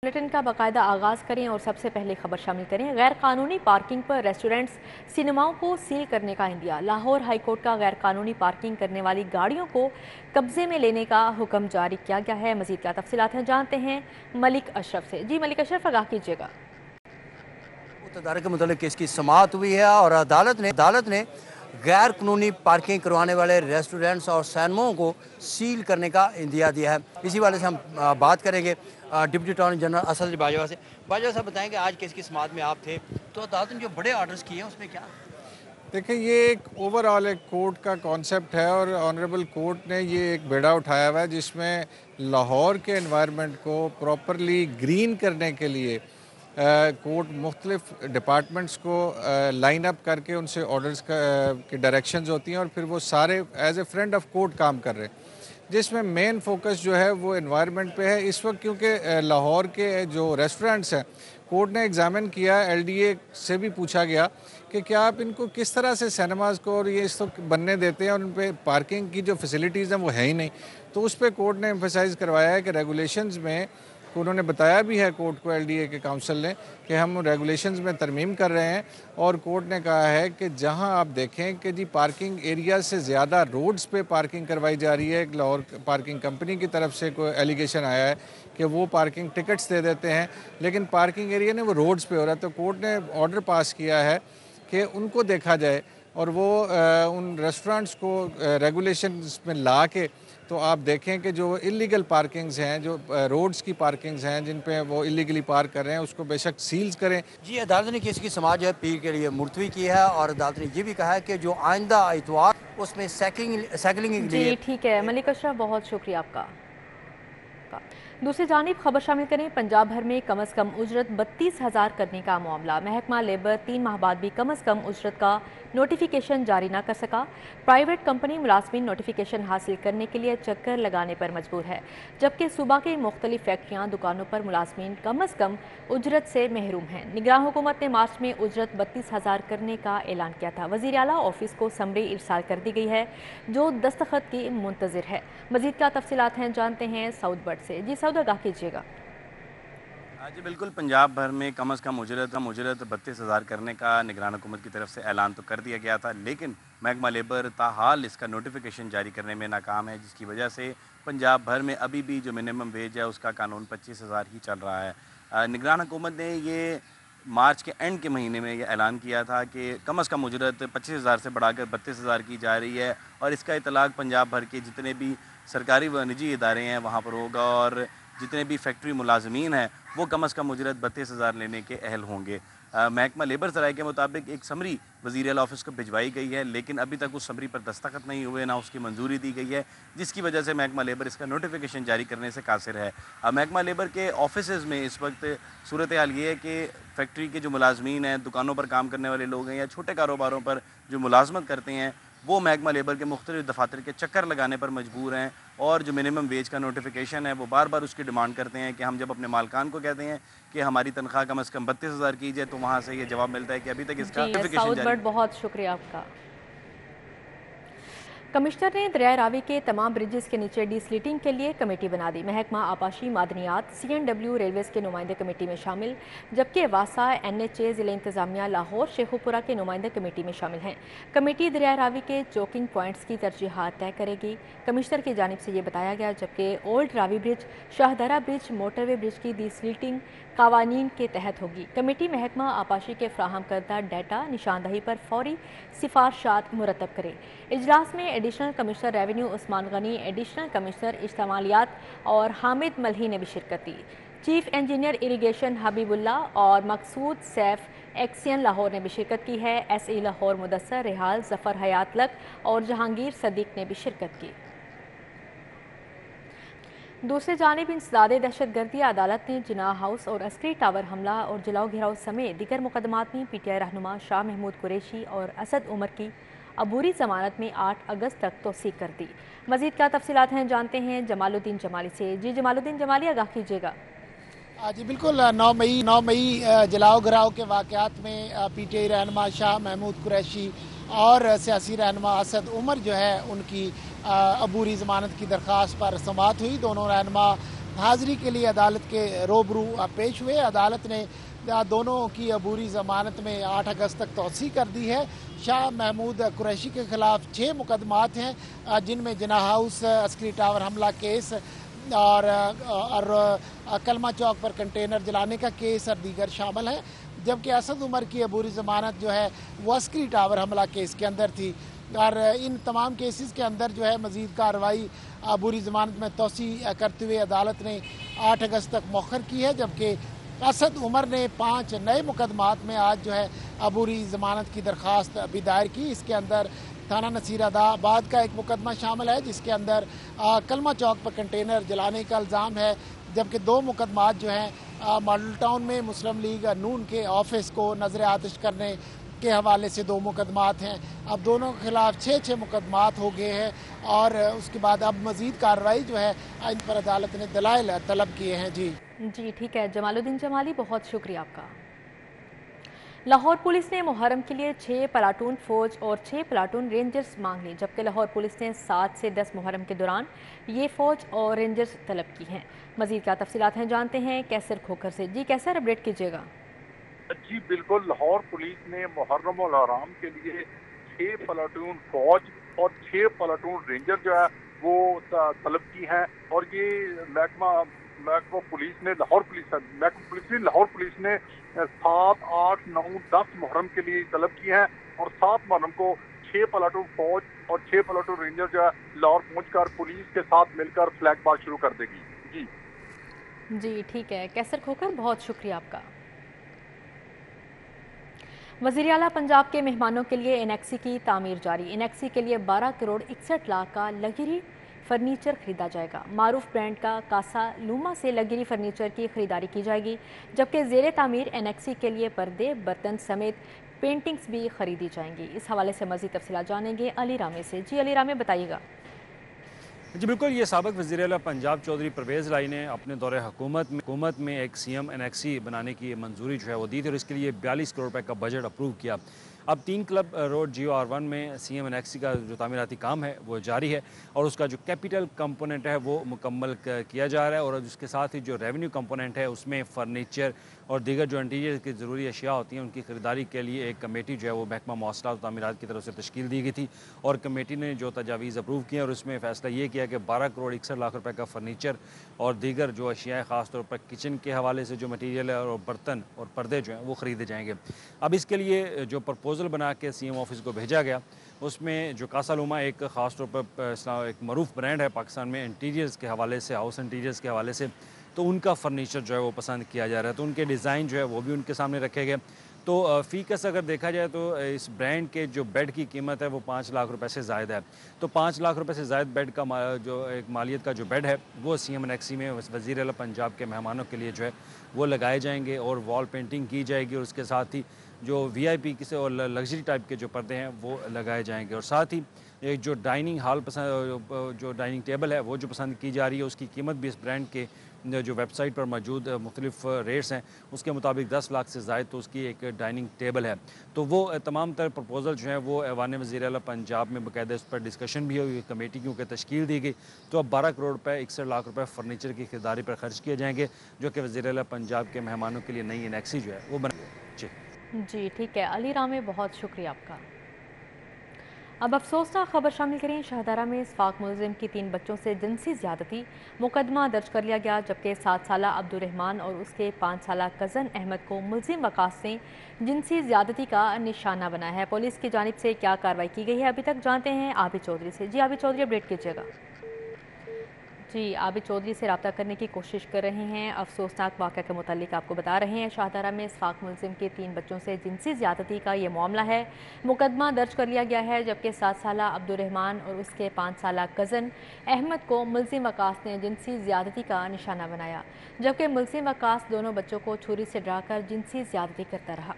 Bulletin का बाकायदा आगाज करें और सबसे पहले खबर शामिल करें। गैर कानूनी पार्किंग पर रेस्टोरेंट्स, सिनेमाओं को सील करने का इंदिया। लाहौर हाई कोर्ट का गैर कानूनी पार्किंग करने वाली गाड़ियों को कब्जे में लेने का हुक्म जारी किया गया है। मजीद क्या तफसीलात हैं जानते हैं मलिक अशरफ से। जी मलिक अशरफ, आगाह कीजिएगा। मुतदार के मुतालिक केस की समाअत हुई है और अदालत ने गैर कानूनी पार्किंग करवाने वाले रेस्टोरेंट्स और सिनेमाओं को सील करने का इंदिया दिया है। इसी वाले से हम बात करेंगे deputy attorney general Asad Ali Bajwa से। बाजवा साहब बताएंगे, आज केस की समाअत में आप थे, तो अदालत ने जो बड़े आर्डर्स किए हैं उसमें क्या? देखिए, ये एक ओवरऑल एक कोर्ट का कॉन्सेप्ट है और ऑनरेबल कोर्ट ने ये एक बेड़ा उठाया हुआ है जिसमें लाहौर के एनवायरनमेंट को प्रॉपरली ग्रीन करने के लिए कोर्ट मुख्तलिफ डिपार्टमेंट्स को लाइन अप करके उनसे ऑर्डर्स की डायरेक्शंस होती हैं और फिर वो सारे as a friend of court काम कर रहे हैं, जिसमें मेन फोकस जो है वो एनवायरनमेंट पे है इस वक्त। क्योंकि लाहौर के जो रेस्टोरेंट्स हैं, कोर्ट ने एग्ज़ामिन किया, एलडीए से भी पूछा गया कि क्या आप इनको किस तरह से सिनेमाज को और ये इस वक्त बनने देते हैं और उन पर पार्किंग की जो फैसिलिटीज़ हैं वो है ही नहीं। तो उस पर कोर्ट ने एम्फसाइज़ करवाया है कि रेगुलेशंस में, उन्होंने बताया भी है कोर्ट को, एलडीए के काउंसिल ने, कि हम रेगुलेशंस में तरमीम कर रहे हैं। और कोर्ट ने कहा है कि जहां आप देखें कि जी पार्किंग एरिया से ज़्यादा रोड्स पे पार्किंग करवाई जा रही है, लाहौर पार्किंग कंपनी की तरफ से कोई एलिगेशन आया है कि वो पार्किंग टिकट्स दे देते हैं लेकिन पार्किंग एरिया ने वो रोड्स पे हो रहा है। तो कोर्ट ने ऑर्डर पास किया है कि उनको देखा जाए और वो उन रेस्टोरेंट्स को रेगुलेशंस में ला के, तो आप देखें कि जो इलीगल पार्किंग्स हैं, जो रोड्स की पार्किंग्स हैं जिन पे वो इलीगली पार्क कर रहे हैं, उसको बेशक सील्स करें। जी, अदालत ने केस की समाअत जो है पीर के लिए मुलतवी की है और अदालत ने ये भी कहा है कि जो आइंदा इतवार उसमें साइकिलिंग के लिए। ठीक है मलिक अशरफ, बहुत शुक्रिया आपका। दूसरी जानिब खबर शामिल करें। पंजाब भर में कम अज़ कम उजरत 32,000 करने का मामला। महकमा लेबर 3 माह बाद भी कम अज़ कम उजरत का नोटिफिकेशन जारी न कर सका। प्राइवेट कंपनी मुलाजमीन नोटिफिकेशन हासिल करने के लिए चक्कर लगाने पर मजबूर है, जबकि सूबा के मुख्तलिफ फैक्ट्रियाँ, दुकानों पर मुलाजमीन कम अज़ कम उजरत से महरूम हैं। निगरान हुकूमत ने मार्च में उजरत 32,000 करने का ऐलान किया था। वज़ीर आला ऑफिस को समरी इरसाल कर दी गई है जो दस्तखत की मुंतज़िर है। मजीद क्या तफसीलात हैं जानते हैं साउथ बर्ड से। जी साउथ, आगाह कीजिएगा। जी बिल्कुल, पंजाब भर में कम अज़ कम उजरत 32,000 करने का निगरान हुकूमत की तरफ से ऐलान तो कर दिया गया था, लेकिन महकमा लेबर ताहाल इसका नोटिफिकेशन जारी करने में नाकाम है, जिसकी वजह से पंजाब भर में अभी भी जो मिनिमम वेज है उसका कानून 25,000 ही चल रहा है। निगरान हुकूमत ने ये मार्च के एंड के महीने में ये ऐलान किया था कि कम अज़ कम उजरत 25,000 से बढ़ाकर 32,000 की जा रही है और इसका इतलाक़ पंजाब भर के जितने भी सरकारी व निजी इदारे हैं वहाँ पर होगा और जितने भी फैक्ट्री मुलाजमीन हैं वो कम अज़ कम उजरत 32,000 लेने के अहल होंगे। महकमा लेबर ज़राए के मुताबिक एक समरी वज़ीर आला ऑफिस को भिजवाई गई है, लेकिन अभी तक उस समरी पर दस्तखत नहीं हुए, ना उसकी मंजूरी दी गई है, जिसकी वजह से महकमा लेबर इसका नोटिफिकेशन जारी करने से कासिर है। महकमा लेबर के ऑफिसेज़ में इस वक्त सूरत हाल ये है कि फैक्ट्री के जो मुलाजमीन हैं, दुकानों पर काम करने वाले लोग हैं या छोटे कारोबारों पर जो मुलाजमत करते हैं, वो महकमा लेबर के मुख्तलिफ दफातर के चक्कर लगाने पर मजबूर हैं और जो मिनिमम वेज का नोटिफिकेशन है वो बार बार उसकी डिमांड करते हैं कि हम जब अपने मालकान को कहते हैं कि हमारी तनख्वाह कम अज़ कम 32,000 की जाए तो वहाँ से ये जवाब मिलता है कि अभी तक इसका नोटिफिकेशन जारी। बहुत शुक्रिया आपका। कमिश्नर ने दरिया रावी के तमाम ब्रिजेस के नीचे डीस्लिटिंग के लिए कमेटी बना दी। महकमा आबाशी मादनियात, CNW, रेलवेज़ के नुमाइंदे कमेटी में शामिल, जबकि वासा, NHA, ज़िला इंतज़ामिया लाहौर, शेखुपुरा के नुमाइंदे कमेटी में शामिल हैं। कमेटी दरिया रावी के चोकिंग पॉइंट्स की तरजीहात तय करेगी, कमिश्नर की जानिब से ये बताया गया। जबकि old Ravi bridge, Shahdara bridge, motorway bridge की डीस्लिटिंग कावानीन के तहत होगी। कमेटी महकमा आबाशी के फ्राहम करदा डाटा निशानदही पर फौरी सिफारशात मुरतब करे। इजलास में additional commissioner revenue Usman Ghani, additional commissioner इज्तमालियात और हामिद मलही ने भी शिरकत की। चीफ इंजीनियर इरीगेशन हबीबुल्ला और मकसूद सैफ एक्सियन लाहौर ने भी शिरकत की है। SE लाहौर मुदस्सर रिहाल, जफ़र हयात लक और जहांगीर सदीक ने भी शिरकत की। दूसरी जानिब इंसदादे दहशत गर्दी, अदालत ने जिना हाउस और अस्करी टावर हमला और जलाओ घिराव समेत दीगर मुकदमात में PTI रहनुमा शाह महमूद कुरैशी और असद उमर की अबूरी जमानत में 8 अगस्त तक तौसीक कर दी। मजीद क्या तफसीलात हैं जानते हैं जमालुद्दीन जमाली से। जी जमालुद्दीन जमाली, आगाह कीजिएगा। जी बिल्कुल, 9 मई जलाओ घराव के वाक़यात में PTI रहनुमा शाह महमूद कुरैशी और सियासी रहनुमा असद उमर जो है उनकी अबूरी ज़मानत की दरख्वास्त पर समाअत हुई। दोनों रहनुमा हाजिरी के लिए अदालत के रूबरू पेश हुए। अदालत ने दोनों की अबूरी ज़मानत में 8 अगस्त तक तौसी कर दी है। शाह महमूद कुरैशी के खिलाफ 6 मुकदमात हैं, जिनमें जिन्ना हाउस अस्करी टावर हमला केस और कलमा चौक पर कंटेनर जलाने का केस और दीगर शामिल हैं। जबकि असद उमर की अबूरी ज़मानत जो है वो अस्करी टावर हमला केस के अंदर थी। और इन तमाम केसेस के अंदर जो है मज़ीद कार्रवाई अबूरी ज़मानत में तौसी करते हुए अदालत ने 8 अगस्त तक मौखर की है। जबकि असद उमर ने 5 नए मुकदमात में आज जो है अबूरी ज़मानत की दरख्वास्त भी दायर की। इसके अंदर थाना नसीराबाद का एक मुकदमा शामिल है, जिसके अंदर कलमा चौक पर कंटेनर जलाने का इल्ज़ाम है। जबकि 2 मुकदमात जो हैं मॉडल टाउन में मुस्लिम लीग नून के ऑफिस को नजर आतिश करने के हवाले से 2 मुकदमात हैं। अब दोनों के खिलाफ 6 मुकदमात हो गए हैं और उसके बाद अब मज़ीद कार्रवाई जो है इन पर अदालत ने दलाइल तलब किए हैं। जी ठीक है, जमालुद्दीन जमाली, बहुत शुक्रिया आपका। लाहौर पुलिस ने मुहर्रम के लिए 6 प्लाटून फौज और 6 प्लाटून रेंजर्स मांग ली, जबकि लाहौर पुलिस ने 7 से 10 मुहर्रम के दौरान ये फौज और रेंजर्स तलब की हैं। मजीद क्या तफसीलात हैं जानते हैं कैसर खोखर से। जी कैसर, अपडेट कीजिएगा। जी बिल्कुल, लाहौर पुलिस ने मुहर्रम और हराम के लिए 6 प्लाटून फौज और 6 प्लाटून रेंजर जो है वो तलब की हैं। और ये महकमा पुलिस ने लाहौर पुलिस ने 7, 8, 9, 10 मुहर्रम के लिए तलब की हैं। और 7 मुहर्रम को 6 प्लाटून फौज और 6 प्लाटून रेंजर जो है लाहौर पहुंचकर पुलिस के साथ मिलकर फ्लैग मार्च शुरू कर देगी। जी ठीक है, कैसर खोकर, बहुत शुक्रिया आपका। वज़ीर आला पंजाब के मेहमानों के लिए एनेक्सी की तामीर जारी। एनेक्सी के लिए 12 करोड़ 61 लाख का लग्जरी फर्नीचर खरीदा जाएगा। मारूफ ब्रांड का कासा लूमा से लग्जरी फर्नीचर की खरीदारी की जाएगी, जबकि ज़ेरे तामीर एनेक्सी के लिए पर्दे, बर्तन समेत पेंटिंग्स भी खरीदी जाएंगी। इस हवाले से मज़ीद तफसीलात जानेंगे अली रामे से। जी अली रामे, बताइएगा। जी बिल्कुल, ये साबिक वज़ीर आला पंजाब चौधरी परवेज़ लाई ने अपने दौरे हुकूमत में एक CM एनेक्सी बनाने की मंजूरी जो है वो दी थी और इसके लिए 42 करोड़ रुपए का बजट अप्रूव किया। अब 3 क्लब रोड GOR1 में CM एनेक्सी का जो तामीराती काम है वो जारी है और उसका जो कैपिटल कंपोनेंट है वो मुकम्मल किया जा रहा है। और उसके साथ ही जो रेवेन्यू कंपोनेंट है उसमें फ़र्नीचर और दीगर जो इंटीरियर की ज़रूरी अशिया होती हैं उनकी ख़रीदारी के लिए एक कमेटी जो है वो महकमा मौसलात और तामीरात की तरफ से तश्कील दी गई थी। और कमेटी ने जो तजावीज़ अप्रूव किए और उसमें फ़ैसला ये किया कि 12 करोड़ 61 लाख रुपए का फ़र्नीचर और दीगर जो अशिया ख़ास तौर पर किचन के हवाले से जो मटीरियल है और बर्तन और पर्दे जो हैं वो ख़रीदे जाएंगे। अब इसके लिए जो प्रपोज़ल बना के CM ऑफिस को भेजा गया, उसमें जो कासा लूमा एक ख़ास तौर पर एक मरूफ ब्रांड है पाकिस्तान में इंटीरियर्स के हवाले से, हाउस इंटीरियर्स के हवाले से, तो उनका फ़र्नीचर जो है वो पसंद किया जा रहा है। तो उनके डिज़ाइन जो है वो भी उनके सामने रखे गए। तो फ़ीकस अगर देखा जाए तो इस ब्रांड के जो बेड की कीमत है वो 5 लाख रुपए से ज़ायद है। तो 5 लाख रुपए से ज़ायद बेड का जो एक मालियत का जो बेड है वो CM एनेक्सी में वज़ीर आला पंजाब के मेहमानों के लिए जो है वो लगाए जाएंगे और वॉल पेंटिंग की जाएगी। और उसके साथ ही जो VIP किसे और लग्जरी टाइप के जो पर्दे हैं वो लगाए जाएंगे। और साथ ही एक जो डाइनिंग हॉल जो डाइनिंग टेबल है वो जो पसंद की जा रही है उसकी कीमत भी इस ब्रांड के जो वेबसाइट पर मौजूद मुख्तलिफ रेट्स हैं उसके मुताबिक 10 लाख से ज़ायद तो उसकी एक डाइनिंग टेबल है। तो वो तमाम तर प्रपोज़ल जो हैं वो ऐवान वज़ीर आला पंजाब में बाकायदा उस पर डिस्कशन भी हुई, कमेटी की तश्कील दी गई। तो अब 12 करोड़ रुपए 61 लाख रुपए फ़र्नीचर की खरीदारी पर खर्च किए जाएंगे, जो कि वज़ीर आला पंजाब के मेहमानों के लिए नई एनेक्सी जो है वो बना। जी ठीक है अली रामे, बहुत शुक्रिया आपका। अब अफसोसनाक खबर शामिल करें। शाहदारा में इस्फाक मुलजिम की 3 बच्चों से जिनसी ज़्यादती मुकदमा दर्ज कर लिया गया, जबकि 7 साला अब्दुर्रहमान और उसके 5 साला कज़न अहमद को मुलजिम वकास ने जिनसी ज़्यादती का निशाना बनाया है। पुलिस की जानिब से क्या कार्रवाई की गई है अभी तक जानते हैं आबिद चौधरी से। जी आबिद चौधरी, अपडेट कीजिएगा। जी आबिद चौधरी से रब्ता करने की कोशिश कर रहे हैं। अफसोसनाक वाक़या के मुतालिक आपको बता रहे हैं, शाहदारा में इस्फाक मुलजिम के 3 बच्चों से जिनसी ज़्यादती का ये मामला है। मुकदमा दर्ज कर लिया गया है, जबकि 7 साला अब्दुर्रहमान और उसके 5 साला कज़न अहमद को मुलजिम वकास ने जिनसी ज़्यादती का निशाना बनाया, जबकि मुलजिम वकास दोनों बच्चों को छुरी से डराकर जिनसी ज़्यादती करता रहा।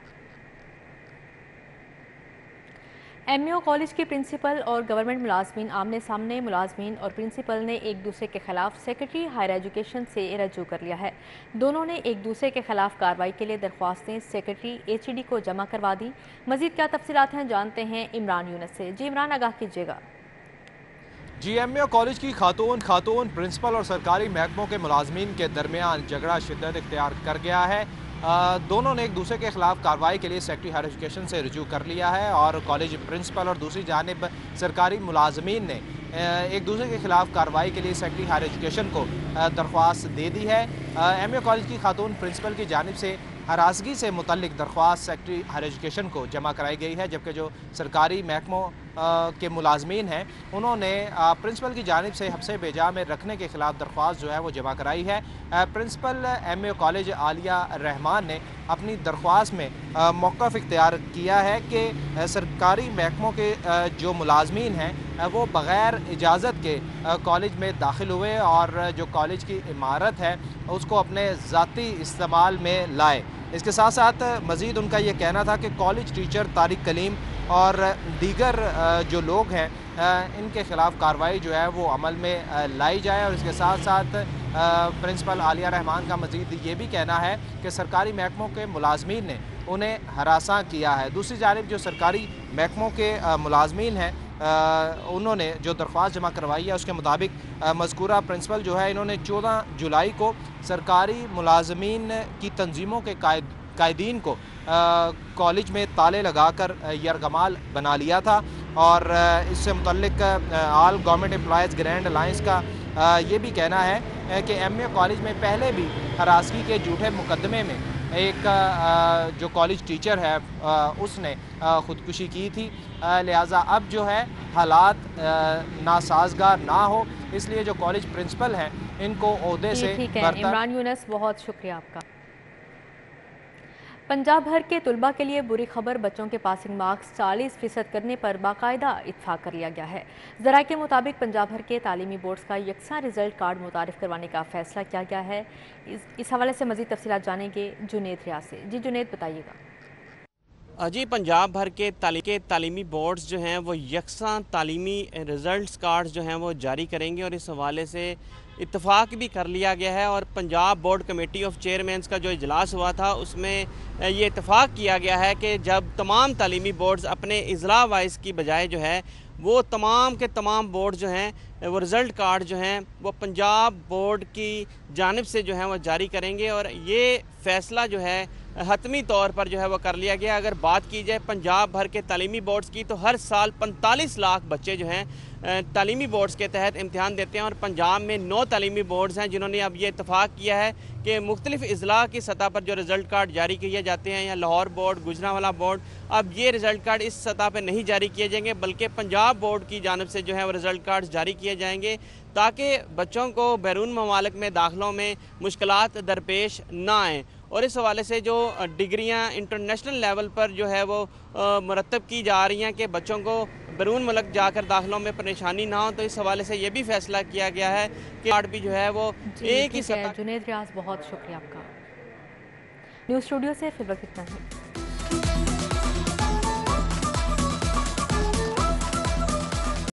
MAO कॉलेज की प्रिंसिपल और गवर्नमेंट मुलाजमीन आमने सामने। मुलाजमीन और प्रिंसिपल ने एक दूसरे के खिलाफ सेक्रेटरी हायर एजुकेशन से रजू कर लिया है। दोनों ने एक दूसरे के खिलाफ कार्रवाई के लिए दरख्वास्तें सेक्रेटरी HED को जमा करवा दी। मजीद क्या तफसीलात हैं जानते हैं इमरान यूनस से। जी इमरान, आगाह कीजिएगा। GMO کالج کی خاتون پرنسپل اور سرکاری محکموں کے ملازمین کے درمیان جھگڑا شدت اختیار کر گیا ہے۔ دونوں نے ایک دوسرے کے خلاف کارروائی کے لیے سیکرٹری ہائر ایجوکیشن سے رجوع کر لیا ہے اور کالج پرنسپل اور دوسری جانب سرکاری ملازمین نے ایک دوسرے کے خلاف کارروائی کے لیے سیکرٹری ہائر ایجوکیشن کو درخواست دے دی ہے۔ MAU کالج کی خاتون پرنسپل کی جانب سے ہراسگی سے متعلق درخواست سیکرٹری ہائر ایجوکیشن کو جمع کرائی گئی ہے، جبکہ جو سرکاری محکموں کے ملازمین ہیں انہوں نے پرنسپل کی جانب سے حبس بیجا میں رکھنے کے خلاف درخواست جو ہے وہ جمع کرائی ہے۔ پرنسپل MAU کالج عالیہ رحمان نے اپنی درخواست میں موقف اختیار کیا ہے کہ سرکاری محکموں کے جو ملازمین ہیں وہ بغیر اجازت کے کالج میں داخل ہوئے اور جو کالج کی عمارت ہے اس کو اپنے ذاتی استعمال میں لائے۔ اس کے ساتھ ساتھ مزید ان کا یہ کہنا تھا کہ کالج ٹیچر طارق کلیم اور دیگر جو لوگ ہیں ان کے خلاف کارروائی جو ہے وہ عمل میں لائی جائے، اور اس کے ساتھ ساتھ پرنسپل عالیہ رحمان کا مزید یہ بھی کہنا ہے کہ سرکاری محکموں کے ملازمین نے انہیں ہراساں کیا ہے۔ دوسری جانب جو سرکاری محکموں کے ملازمین ہیں انہوں نے جو درخواست جمع کروائی ہے اس کے مطابق مذکورہ پرنسپل جو ہے انہوں نے 14 جولائی کو سرکاری ملازمین کی تنظیموں کے قائدین کو کالج میں تالے لگا کر یرغمال بنا لیا تھا، اور اس سے متعلق آل گورنمنٹ امپلائیز گرینڈ الائنس کا یہ بھی کہنا ہے کہ MAU کالج میں پہلے بھی ہراسگی کے جھوٹے مقدمے میں ایک جو کالج ٹیچر ہے اس نے خودکشی کی تھی، لہٰذا اب جو ہے حالات ناسازگار نہ ہو اس لیے جو کالج پرنسپل ہیں ان کو عہدے سے برطرف۔ عمران یونس بہت شکریہ آپ کا۔ پنجاب بھر کے طلباء کے لیے بری خبر، بچوں کے پاسنگ مارکس 40% کرنے پر باقاعدہ اتفاق کر لیا گیا ہے۔ ذرائع کے مطابق پنجاب بھر کے تعلیمی بورڈز کا یکساں رزلٹ کارڈ متعارف کروانے کا فیصلہ کیا گیا ہے۔ اس حوالے سے مزید تفصیلات جانیں گے جنید ریاض سے۔ جی جنید بتائیے گا۔ جی پنجاب بھر کے تعلیمی بورڈز جو ہیں وہ یکساں تعلیمی رزلٹس کارڈز جو ہیں وہ جاری کریں گے، اور اس حوالے سے اتفاق بھی کر لیا گیا ہے، اور Punjab board committee of chairmen کا جو اجلاس ہوا تھا اس میں یہ اتفاق کیا گیا ہے کہ جب تمام تعلیمی بورڈز اپنے اضلاع وائز کی بجائے جو ہے وہ تمام کے تمام بورڈ جو ہیں وہ رزلٹ کارڈ جو ہیں وہ پنجاب بورڈ کی جانب سے جو ہیں وہ جاری کریں گے، اور یہ فیصلہ جو ہے حتمی طور پر جو ہے وہ کر لیا گیا۔ اگر بات کی جائے پنجاب بھر کے تعلیمی بورڈز کی تو ہر سال 45 لاکھ بچے جو ہیں تعلیمی بورڈز کے تحت امتحان دیتے ہیں، اور پنجاب میں 9 تعلیمی بورڈز ہیں جنہوں نے اب یہ اتفاق کیا ہے کہ مختلف اضلاع کی سطح پر جو رزلٹ کارڈ جاری کیے جاتے ہیں، یا لاہور بورڈ، گجرانوالہ بورڈ، اب یہ رزلٹ کارڈ اس سطح پہ نہیں جاری کیے جائیں گے بلکہ پنجاب بورڈ کی جانب سے جو ہے وہ رزلٹ کارڈ جاری کیے جائیں گے تاکہ بچوں کو بیرون ممالک میں داخلوں میں مشکلات درپیش نہ آئیں۔ اور اس حوالے سے جو ڈگریاں انٹرنیشنل لیول پر جو ہے وہ مرتب کی جا رہی ہیں کہ بچوں کو بیرون ملک جا کر داخلوں میں پریشانی نہ ہو، تو اس حوالے سے یہ بھی فیصلہ کیا گیا ہے کہ کارڈ بھی جو ہے وہ ایک ہی سطح۔ جنید ریاض بہت شکریہ آپ کا۔ نیوز اسٹوڈیو سے فی الوقت اتنا ہی۔